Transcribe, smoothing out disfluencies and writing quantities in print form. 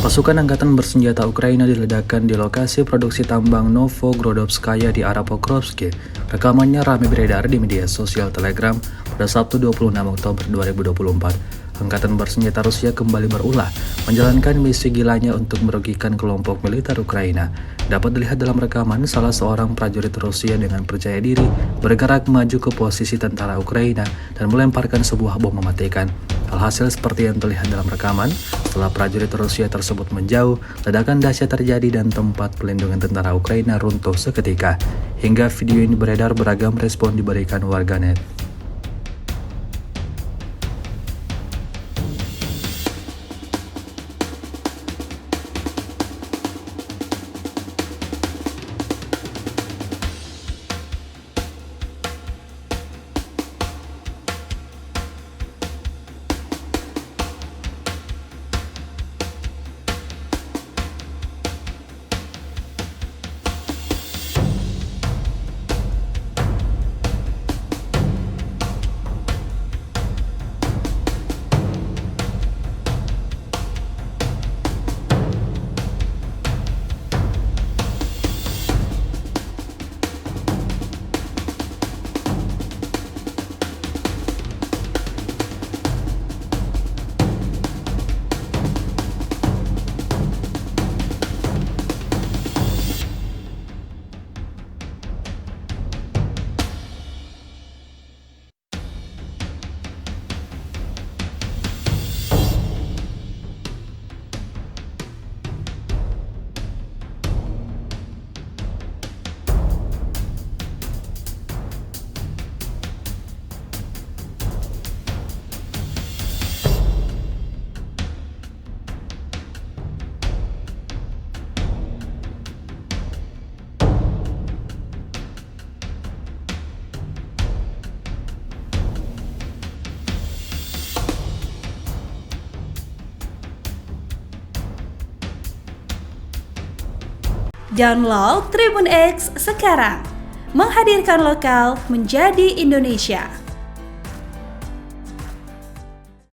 Pasukan angkatan bersenjata Ukraina diledakkan di lokasi produksi tambang Novogrodovskaya di arah Pokrovsky. Rekamannya ramai beredar di media sosial Telegram pada Sabtu 26 Oktober 2024. Angkatan bersenjata Rusia kembali berulah menjalankan misi gilanya untuk merugikan kelompok militer Ukraina. Dapat dilihat dalam rekaman salah seorang prajurit Rusia dengan percaya diri bergerak maju ke posisi tentara Ukraina dan melemparkan sebuah bom mematikan. Alhasil seperti yang terlihat dalam rekaman, setelah prajurit Rusia tersebut menjauh, ledakan dahsyat terjadi dan tempat pelindungan tentara Ukraina runtuh seketika. Hingga video ini beredar, beragam respon diberikan warganet. Download Tribun X sekarang, menghadirkan lokal menjadi Indonesia.